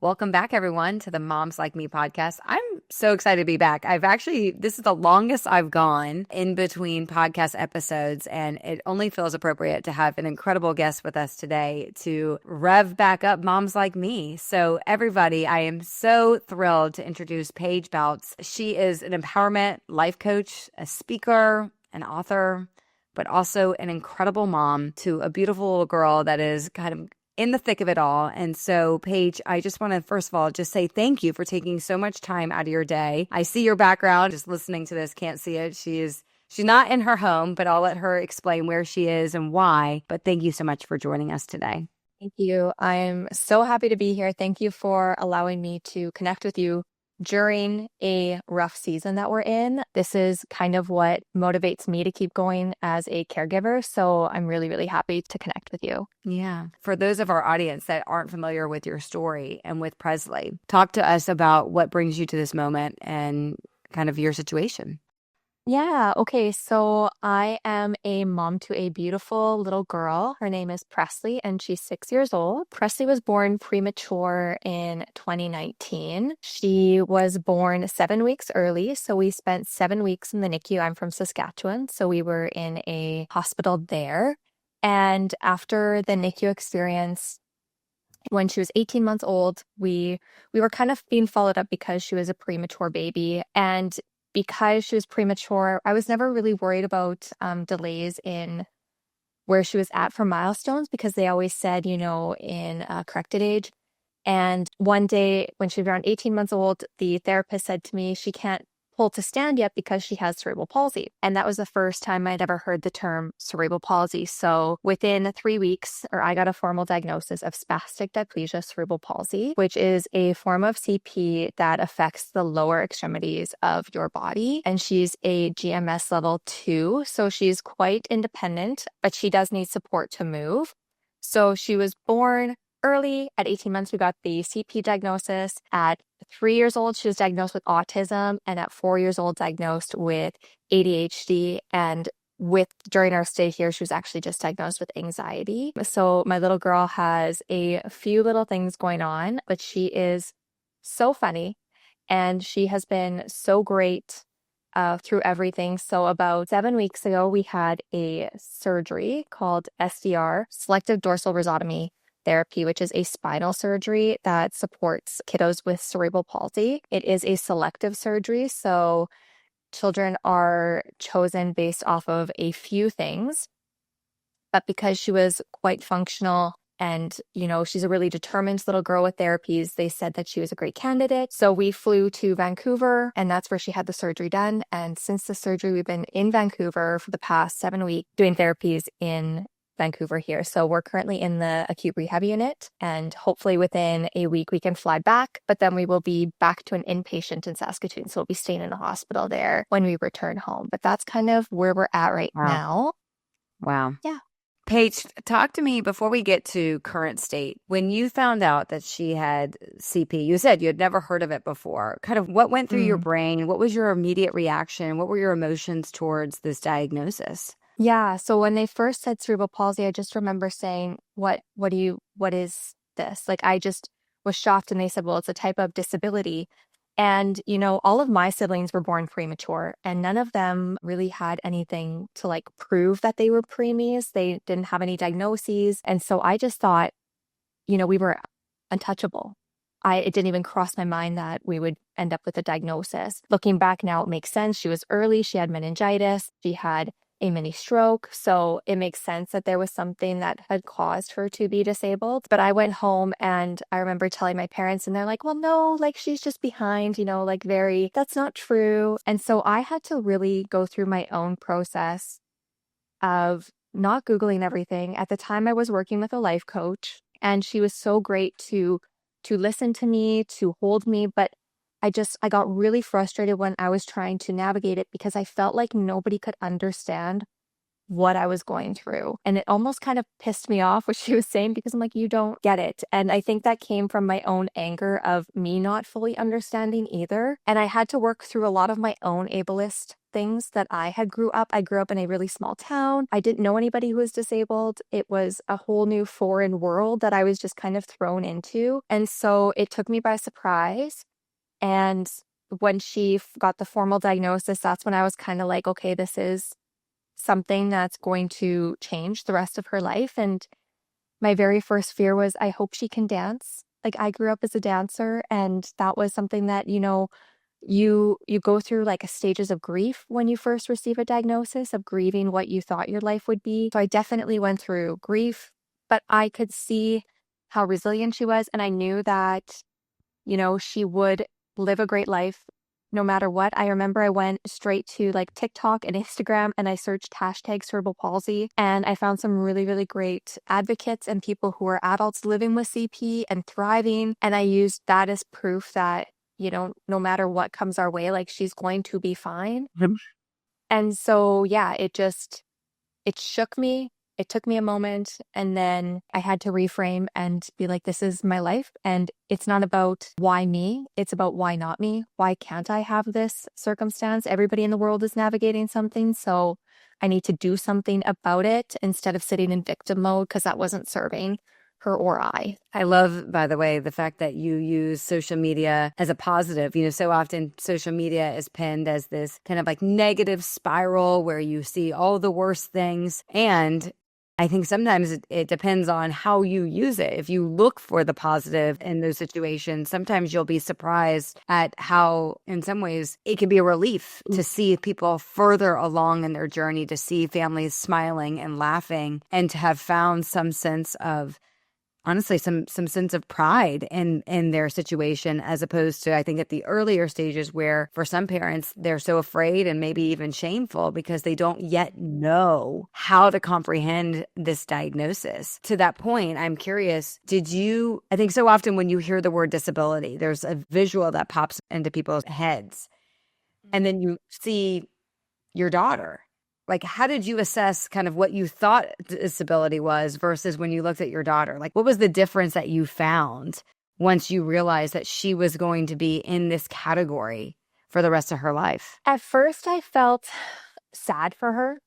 Welcome back, everyone, to the Moms Like Me podcast. I'm so excited to be back. This is the longest I've gone in between podcast episodes, and it only feels appropriate to have an incredible guest with us today to rev back up Moms Like Me. So everybody, I am so thrilled to introduce Paige Bautz. She is an empowerment life coach, a speaker, an author, but also an incredible mom to a beautiful little girl that is kind of in the thick of it all. And so, Paige, I just want to, first of all, just say thank you for taking so much time out of your day. I see your background, just listening to this, can't see it. She's not in her home, but I'll let her explain where she is and why. But thank you so much for joining us today. Thank you. I'm so happy to be here. Thank you for allowing me to connect with you during a rough season that we're in. This is kind of what motivates me to keep going as a caregiver. So I'm really, really happy to connect with you. Yeah. For those of our audience that aren't familiar with your story and with Presley, talk to us about what brings you to this moment and kind of your situation. Yeah. Okay. So I am a mom to a beautiful little girl. Her name is Presley, and she's 6 years old. Presley was born premature in 2019. She was born 7 weeks early. So we spent 7 weeks in the NICU. I'm from Saskatchewan. So we were in a hospital there. And after the NICU experience, when she was 18 months old, we were kind of being followed up because she was a premature baby. And because she was premature, I was never really worried about delays in where she was at for milestones, because they always said, in corrected age. And one day when she was around 18 months old, the therapist said to me, she can't pull to stand yet because she has cerebral palsy. And that was the first time I'd ever heard the term cerebral palsy. So within 3 weeks, I got a formal diagnosis of spastic diplegia cerebral palsy, which is a form of CP that affects the lower extremities of your body. And she's a GMS level 2. So she's quite independent, but she does need support to move. So she was born early. At 18 months, we got the CP diagnosis. At 3 years old, she was diagnosed with autism, and at 4 years old, diagnosed with ADHD. And during our stay here, she was actually just diagnosed with anxiety. So my little girl has a few little things going on, but she is so funny, and she has been so great through everything. So about 7 weeks ago, we had a surgery called SDR, selective dorsal rhizotomy therapy, which is a spinal surgery that supports kiddos with cerebral palsy. It is a selective surgery, so children are chosen based off of a few things. But because she was quite functional and, she's a really determined little girl with therapies, they said that she was a great candidate. So we flew to Vancouver, and that's where she had the surgery done. And since the surgery, we've been in Vancouver for the past 7 weeks doing therapies in Vancouver here. So we're currently in the acute rehab unit, and hopefully within a week we can fly back, but then we will be back to an inpatient in Saskatoon. So we'll be staying in the hospital there when we return home. But that's kind of where we're at right now. Wow. Yeah. Paige, talk to me before we get to current state. When you found out that she had CP, you said you had never heard of it before. Kind of what went through your brain? What was your immediate reaction? What were your emotions towards this diagnosis? Yeah. So when they first said cerebral palsy, I just remember saying, what is this? Like, I just was shocked. And they said, well, it's a type of disability. And, all of my siblings were born premature, and none of them really had anything to prove that they were preemies. They didn't have any diagnoses. And so I just thought, we were untouchable. It didn't even cross my mind that we would end up with a diagnosis. Looking back now, it makes sense. She was early. She had meningitis. She had a mini stroke. So it makes sense that there was something that had caused her to be disabled. But I went home, and I remember telling my parents, and they're like, well, no, she's just behind, that's not true. And so I had to really go through my own process of not Googling everything. At the time, I was working with a life coach, and she was so great to listen to me, to hold me. But I got really frustrated when I was trying to navigate it, because I felt like nobody could understand what I was going through. And it almost kind of pissed me off what she was saying, because I'm like, you don't get it. And I think that came from my own anger of me not fully understanding either. And I had to work through a lot of my own ableist things that I grew up in a really small town. I didn't know anybody who was disabled. It was a whole new foreign world that I was just kind of thrown into. And so it took me by surprise. And when she got the formal diagnosis, that's when I was kind of like, okay, this is something that's going to change the rest of her life. And my very first fear was, I hope she can dance. Like, I grew up as a dancer, and that was something that, you go through like stages of grief when you first receive a diagnosis, of grieving what you thought your life would be. So I definitely went through grief, but I could see how resilient she was. And I knew that, she would live a great life no matter what. I remember I went straight to like TikTok and Instagram, and I searched hashtag cerebral palsy, and I found some really, really great advocates and people who are adults living with CP and thriving. And I used that as proof that, no matter what comes our way, like, she's going to be fine. And so, yeah, it shook me. It took me a moment, and then I had to reframe and be like, this is my life. And it's not about why me. It's about why not me. Why can't I have this circumstance? Everybody in the world is navigating something. So I need to do something about it instead of sitting in victim mode, because that wasn't serving her or I. I love, by the way, the fact that you use social media as a positive. So often social media is pinned as this kind of like negative spiral where you see all the worst things. And I think sometimes it depends on how you use it. If you look for the positive in those situations, sometimes you'll be surprised at how, in some ways, it can be a relief to see people further along in their journey, to see families smiling and laughing, and to have found some sense of, honestly, some sense of pride in their situation, as opposed to, I think, at the earlier stages where for some parents, they're so afraid and maybe even shameful because they don't yet know how to comprehend this diagnosis. To that point, I'm curious, I think so often when you hear the word disability, there's a visual that pops into people's heads, and then you see your daughter. Like, how did you assess kind of what you thought disability was versus when you looked at your daughter? Like, what was the difference that you found once you realized that she was going to be in this category for the rest of her life? At first, I felt sad for her,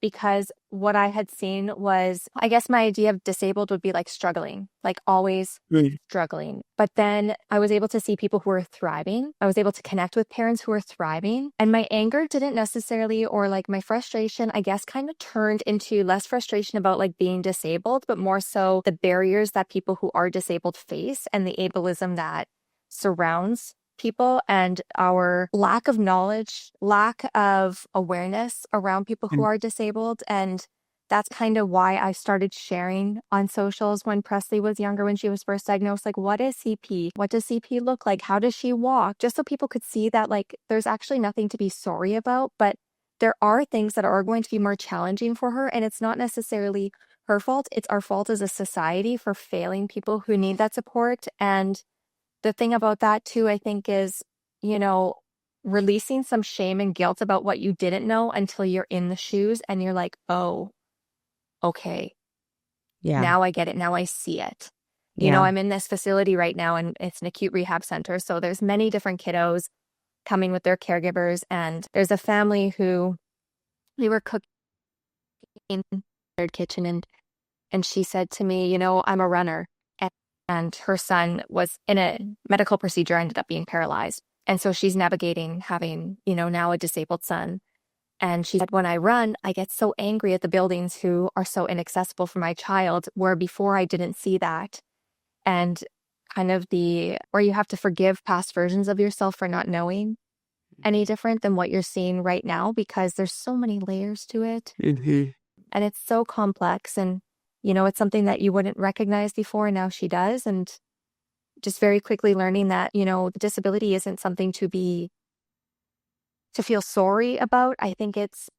because what I had seen was, I guess my idea of disabled would be like struggling, like always struggling. But then I was able to see people who are thriving. I was able to connect with parents who are thriving. And my anger didn't necessarily, or like my frustration, I guess, kind of turned into less frustration about like being disabled, but more so the barriers that people who are disabled face and the ableism that surrounds people, and our lack of knowledge, lack of awareness around people who are disabled. And that's kind of why I started sharing on socials when Presley was younger, when she was first diagnosed, like, what is CP? What does CP look like? How does she walk? Just so people could see that, like, there's actually nothing to be sorry about, but there are things that are going to be more challenging for her. And it's not necessarily her fault. It's our fault as a society for failing people who need that support. And the thing about that too, I think, is, releasing some shame and guilt about what you didn't know until you're in the shoes and you're like, oh, okay. Yeah. Now I get it. Now I see it. I'm in this facility right now, and it's an acute rehab center. So there's many different kiddos coming with their caregivers. And there's a family who they were cooking in their kitchen, and she said to me, I'm a runner. And her son was in a medical procedure, ended up being paralyzed. And so she's navigating having, now a disabled son. And she said, when I run, I get so angry at the buildings who are so inaccessible for my child, where before I didn't see that. And kind of where you have to forgive past versions of yourself for not knowing any different than what you're seeing right now, because there's so many layers to it. And it's so complex. And it's something that you wouldn't recognize before, and now she does. And just very quickly learning that, the disability isn't something to feel sorry about. I think it's,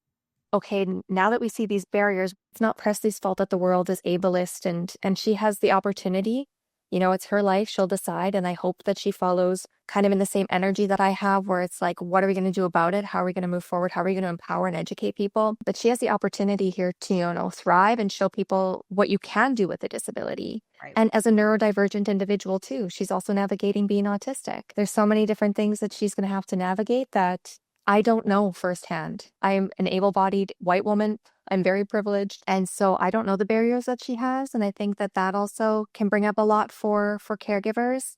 okay, now that we see these barriers, it's not Presley's fault that the world is ableist, and she has the opportunity it's her life. She'll decide. And I hope that she follows kind of in the same energy that I have, where it's like, what are we going to do about it? How are we going to move forward? How are we going to empower and educate people? But she has the opportunity here to, thrive and show people what you can do with a disability. Right. And as a neurodivergent individual too, she's also navigating being autistic. There's so many different things that she's going to have to navigate that I don't know firsthand. I'm an able-bodied white woman. I'm very privileged. And so I don't know the barriers that she has. And I think that that also can bring up a lot for caregivers.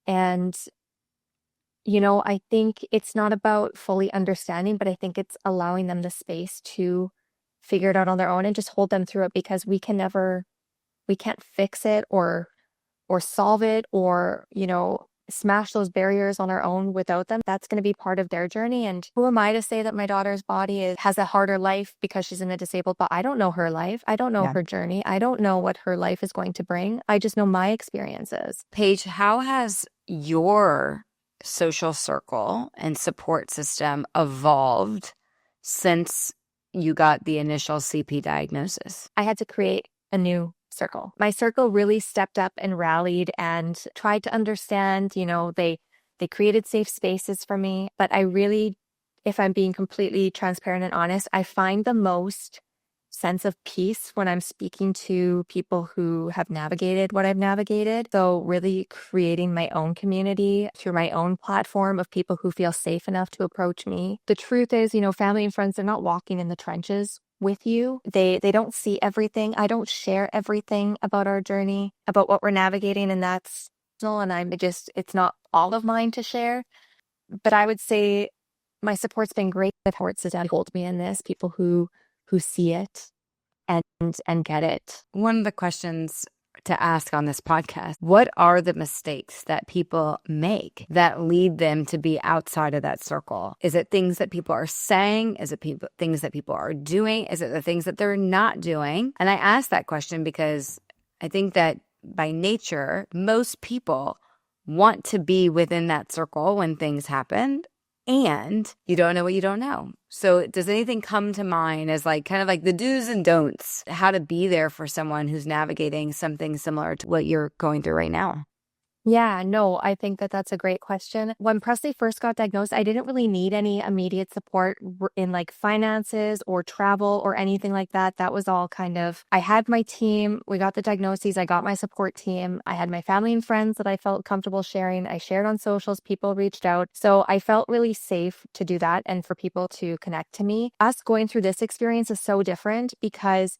And, I think it's not about fully understanding, but I think it's allowing them the space to figure it out on their own and just hold them through it, because we can't fix it or solve it or, smash those barriers on our own without them. That's going to be part of their journey. And who am I to say that my daughter's body has a harder life because she's in a disabled, but I don't know her life. I don't know her journey. I don't know what her life is going to bring. I just know my experiences. Paige, how has your social circle and support system evolved since you got the initial CP diagnosis? I had to create a new circle. My circle really stepped up and rallied and tried to understand. They created safe spaces for me, but I really, if I'm being completely transparent and honest, I find the most sense of peace when I'm speaking to people who have navigated what I've navigated. So really creating my own community through my own platform of people who feel safe enough to approach me. The truth is, family and friends, they're not walking in the trenches with you. They don't see everything. I don't share everything about our journey, about what we're navigating, and that's and it's not all of mine to share. But I would say my support's been great. The support system hold me in this, people who see it and get it. One of the questions to ask on this podcast, what are the mistakes that people make that lead them to be outside of that circle? Is it things that people are saying? Is it things that people are doing? Is it the things that they're not doing? And I ask that question because I think that by nature, most people want to be within that circle when things happen, and you don't know what you don't know. So does anything come to mind as kind of the do's and don'ts, how to be there for someone who's navigating something similar to what you're going through right now? Yeah, no, I think that that's a great question. When Presley first got diagnosed, I didn't really need any immediate support in finances or travel or anything like that. That was all I had my team. We got the diagnoses. I got my support team. I had my family and friends that I felt comfortable sharing. I shared on socials. People reached out. So I felt really safe to do that and for people to connect to me. Us going through this experience is so different because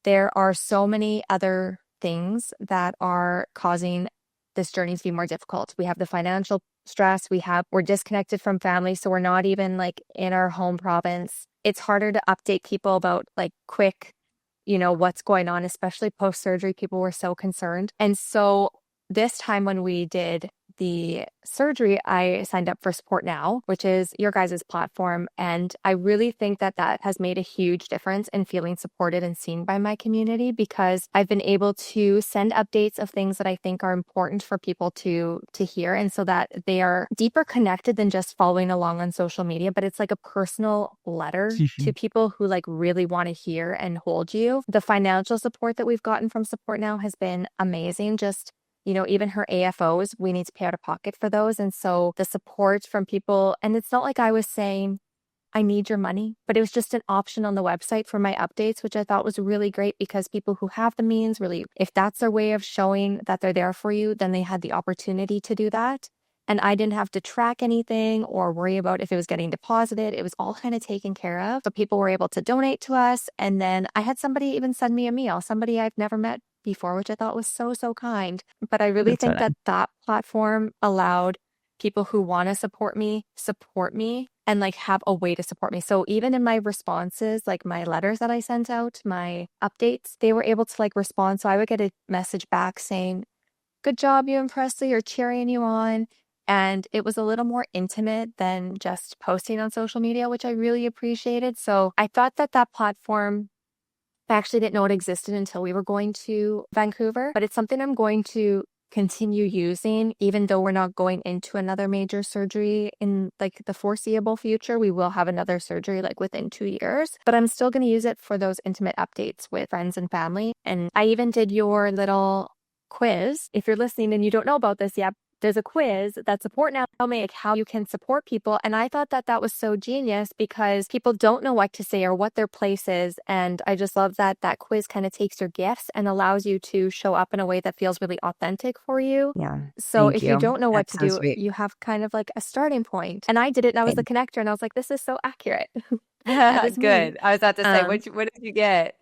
there are so many other things that are causing this journey to be more difficult. We have the financial stress. We're disconnected from family. So we're not even in our home province. It's harder to update people about quick, what's going on, especially post-surgery. People were so concerned. And so this time when we did the surgery, I signed up for SupportNow, which is your guys' platform. And I really think that has made a huge difference in feeling supported and seen by my community, because I've been able to send updates of things that I think are important for people to hear. And so that they are deeper connected than just following along on social media, but it's a personal letter to people who really want to hear and hold you. The financial support that we've gotten from SupportNow has been amazing. Just even her AFOs, we need to pay out of pocket for those. And so the support from people, and it's not like I was saying, I need your money, but it was just an option on the website for my updates, which I thought was really great, because people who have the means, really, if that's their way of showing that they're there for you, then they had the opportunity to do that. And I didn't have to track anything or worry about if it was getting deposited. It was all kind of taken care of. So people were able to donate to us. And then I had somebody even send me a meal, somebody I've never met before, which I thought was so, so kind. But I really think that platform allowed people who want to support me, and have a way to support me. So even in my responses, my letters that I sent out, my updates, they were able to respond. So I would get a message back saying, good job, you and Presley, or cheering you on. And it was a little more intimate than just posting on social media, which I really appreciated. So I thought that platform, I actually didn't know it existed until we were going to Vancouver, but it's something I'm going to continue using, even though we're not going into another major surgery in the foreseeable future. We will have another surgery within 2 years, but I'm still going to use it for those intimate updates with friends and family. And I even did your little quiz. If you're listening and you don't know about this yet, there's a quiz that SupportNow make how you can support people. And I thought that that was so genius because people don't know what to say or what their place is. And I just love that that quiz kind of takes your gifts and allows you to show up in a way that feels really authentic for you. Yeah. So Thank if you you. don't know what That's to so do, sweet. you have kind of like a starting point. And I did it and I was the connector and I was like, this is so accurate. That was me. Good. I was about to say, what did you get?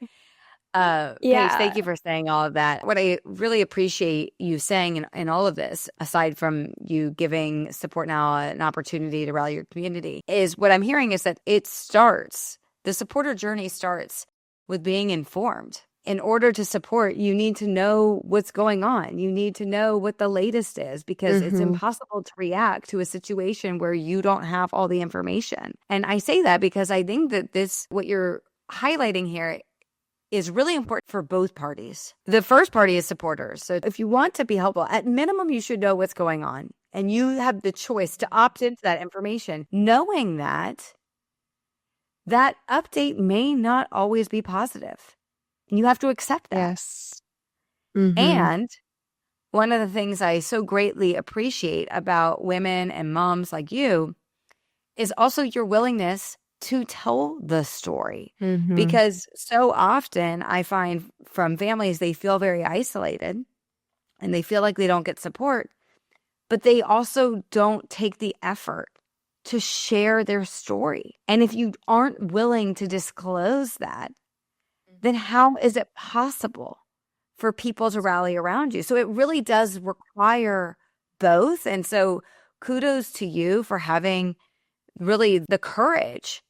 Paige, Yeah. thank you for saying all of that. What I really appreciate you saying in all of this, aside from you giving SupportNow an opportunity to rally your community, is what I'm hearing is that the supporter journey starts with being informed. In order to support, you need to know what's going on. You need to know what the latest is because it's impossible to react to a situation where you don't have all the information. And I say that because I think that what you're highlighting here is really important for both parties. The first party is supporters. So if you want to be helpful, at minimum, you should know what's going on. And you have the choice to opt into that information, knowing that that update may not always be positive. And you have to accept that. Yes. Mm-hmm. And one of the things I so greatly appreciate about women and moms like you is also your willingness to tell the story. Because so often I find from families, they feel very isolated and they feel like they don't get support, but they also don't take the effort to share their story. And if you aren't willing to disclose that, then how is it possible for people to rally around you? So it really does require both. And so kudos to you for having really the courage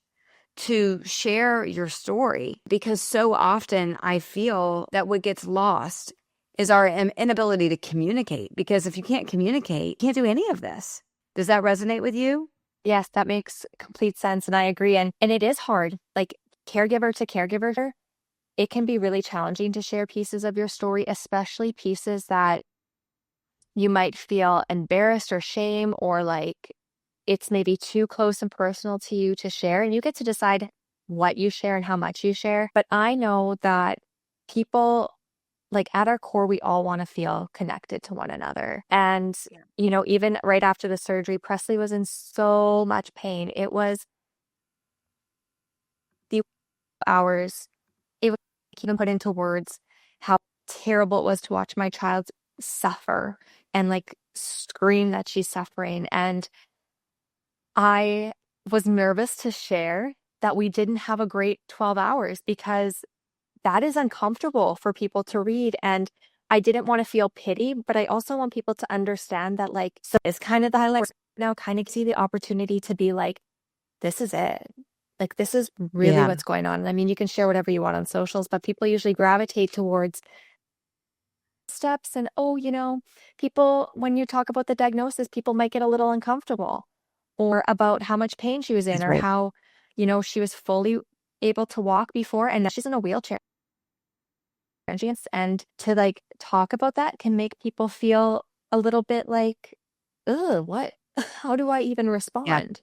to share your story, because so often I feel that what gets lost is our inability to communicate, because if you can't communicate, you can't do any of this. Does that resonate with you? Yes, that makes complete sense. And I agree. And it is hard, like caregiver to caregiver. It can be really challenging to share pieces of your story, especially pieces that you might feel embarrassed or shame or like it's maybe too close and personal to you to share. And you get to decide what you share and how much you share. But I know that people, like at our core, we all want to feel connected to one another. And, you know, even right after the surgery, Presley was in so much pain. It was the hours. It was even put into words how terrible it was to watch my child suffer and like scream that she's suffering. And I was nervous to share that we didn't have a great 12 hours because that is uncomfortable for people to read. And I didn't want to feel pity, but I also want people to understand that like, so it's kind of the highlight now, kind of see the opportunity to be like, this is it. Like, this is really what's going on. I mean, you can share whatever you want on socials, but people usually gravitate towards steps and, oh, you know, people, when you talk about the diagnosis, people might get a little uncomfortable. Or about how much pain she was in, or how, you know, she was fully able to walk before and now she's in a wheelchair. And to like talk about that can make people feel a little bit like, ugh, what? How do I even respond?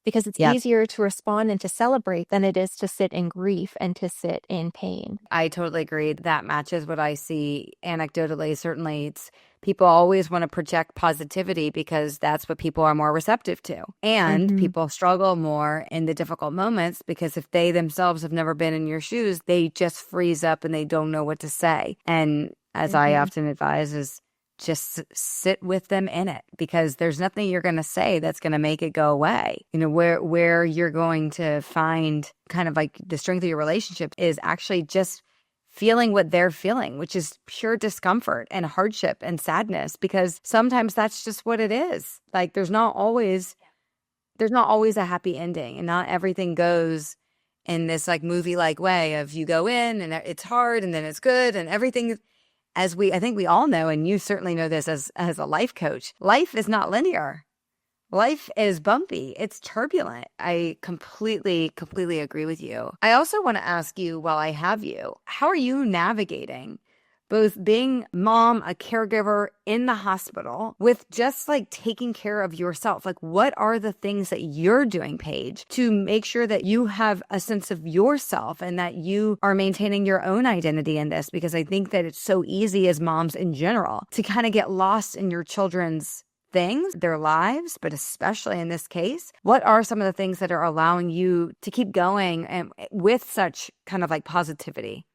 Because it's easier to respond and to celebrate than it is to sit in grief and to sit in pain. I totally agree. That matches what I see anecdotally. Certainly, it's people always want to project positivity because that's what people are more receptive to. And people struggle more in the difficult moments because if they themselves have never been in your shoes, they just freeze up and they don't know what to say. And as I often advise is just sit with them in it, because there's nothing you're going to say that's going to make it go away. You know, where you're going to find kind of like the strength of your relationship is actually just feeling what they're feeling, which is pure discomfort and hardship and sadness, because sometimes that's just what it is. Like there's not always a happy ending, and not everything goes in this like movie like way of you go in and it's hard and then it's good and everything. I think we all know, and you certainly know this as a life coach, life is not linear. Life is bumpy. It's turbulent. I completely agree with you. I also want to ask you, while I have you, how are you navigating both being mom, a caregiver in the hospital, with just like taking care of yourself. Like, what are the things that you're doing, Paige, to make sure that you have a sense of yourself and that you are maintaining your own identity in this? Because I think that it's so easy as moms in general to kind of get lost in your children's things, their lives, but especially in this case, what are some of the things that are allowing you to keep going and with such kind of like positivity?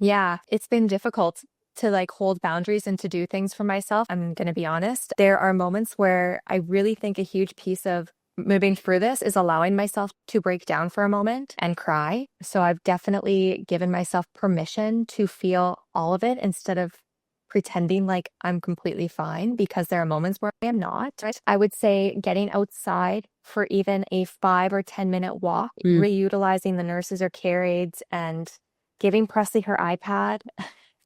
Yeah, it's been difficult to like hold boundaries and to do things for myself. I'm going to be honest. There are moments where I really think a huge piece of moving through this is allowing myself to break down for a moment and cry. So I've definitely given myself permission to feel all of it instead of pretending like I'm completely fine, because there are moments where I am not. Right? I would say getting outside for even a 5 or 10-minute walk, reutilizing the nurses or care aides and giving Presley her iPad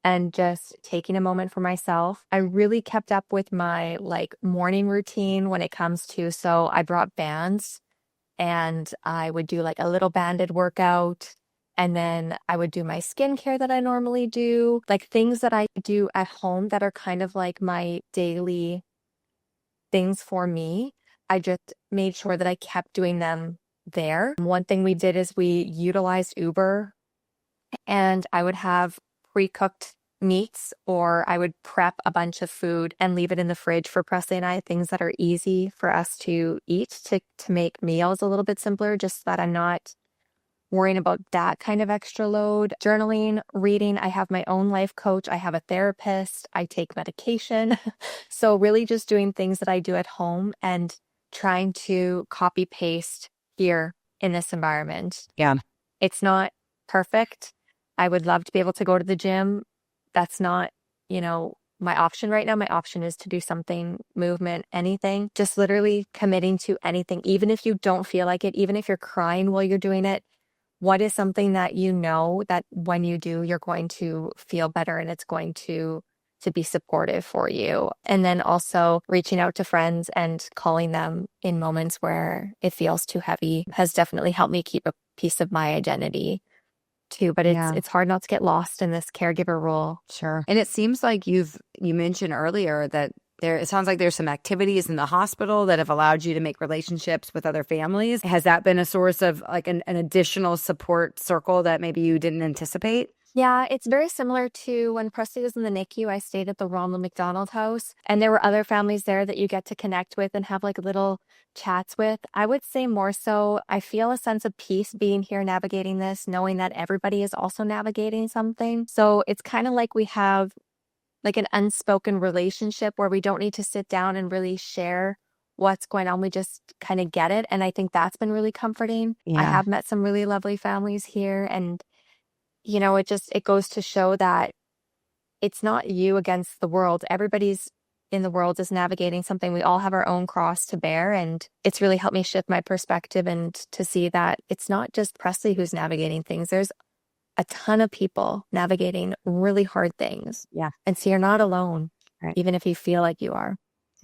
and just taking a moment for myself. I really kept up with my like morning routine when it comes to, so I brought bands and I would do like a little banded workout. And then I would do my skincare that I normally do, like things that I do at home that are kind of like my daily things for me. I just made sure that I kept doing them there. One thing we did is we utilized Uber, and I would have pre-cooked meats, or I would prep a bunch of food and leave it in the fridge for Presley and I, things that are easy for us to eat, to make meals a little bit simpler, just so that I'm not worrying about that kind of extra load. Journaling, reading. I have my own life coach. I have a therapist. I take medication. So really just doing things that I do at home and trying to copy paste here in this environment. Yeah. It's not perfect. I would love to be able to go to the gym. That's not, my option right now. My option is to do something, movement, anything, just literally committing to anything, even if you don't feel like it, even if you're crying while you're doing it. What is something that you know that when you do, you're going to feel better and it's going to be supportive for you? And then also reaching out to friends and calling them in moments where it feels too heavy has definitely helped me keep a piece of my identity too. But it's hard not to get lost in this caregiver role. Sure. And it seems like you mentioned earlier that it sounds like there's some activities in the hospital that have allowed you to make relationships with other families. Has that been a source of like an additional support circle that maybe you didn't anticipate? Yeah, it's very similar to when Presley was in the NICU. I stayed at the Ronald McDonald House, and there were other families there that you get to connect with and have like little chats with. I would say more so, I feel a sense of peace being here navigating this, knowing that everybody is also navigating something. So it's kind of like we have like an unspoken relationship where we don't need to sit down and really share what's going on. We just kind of get it. And I think that's been really comforting. Yeah. I have met some really lovely families here. And, it goes to show that it's not you against the world. Everybody's in the world is navigating something. We all have our own cross to bear. And it's really helped me shift my perspective and to see that it's not just Presley who's navigating things. There's a ton of people navigating really hard things. Yeah. And so you're not alone, right, even if you feel like you are.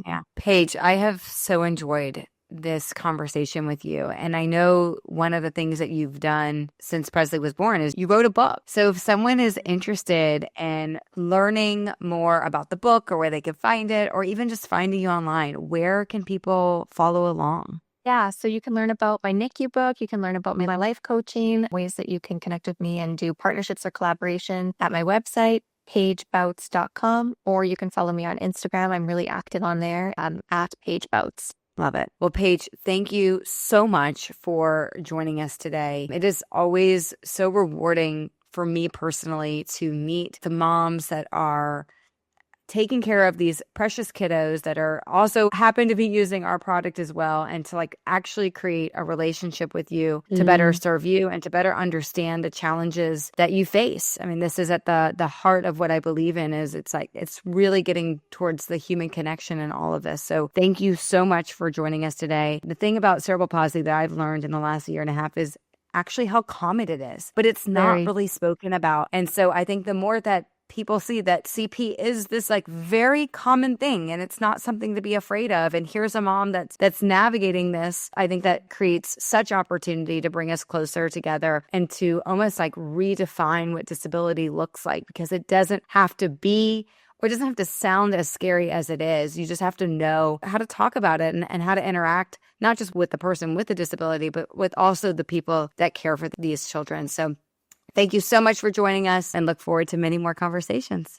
Yeah. Paige, I have so enjoyed this conversation with you. And I know one of the things that you've done since Presley was born is you wrote a book. So if someone is interested in learning more about the book or where they can find it, or even just finding you online, where can people follow along? Yeah, so you can learn about my NICU book. You can learn about my life coaching, ways that you can connect with me and do partnerships or collaboration at my website, paigebautz.com, or you can follow me on Instagram. I'm really active on there. I'm at Paige Bautz. Love it. Well, Paige, thank you so much for joining us today. It is always so rewarding for me personally to meet the moms that are taking care of these precious kiddos that are also happen to be using our product as well, and to like actually create a relationship with you to better serve you and to better understand the challenges that you face. I mean, this is at the heart of what I believe in, is it's really getting towards the human connection in all of this. So thank you so much for joining us today. The thing about cerebral palsy that I've learned in the last year and a half is actually how common it is, but it's not really spoken about. And so I think the more that people see that CP is this like very common thing and it's not something to be afraid of. And here's a mom that's navigating this. I think that creates such opportunity to bring us closer together and to almost like redefine what disability looks like, because it doesn't have to be, or it doesn't have to sound as scary as it is. You just have to know how to talk about it and how to interact, not just with the person with the disability, but with also the people that care for these children. So thank you so much for joining us and look forward to many more conversations.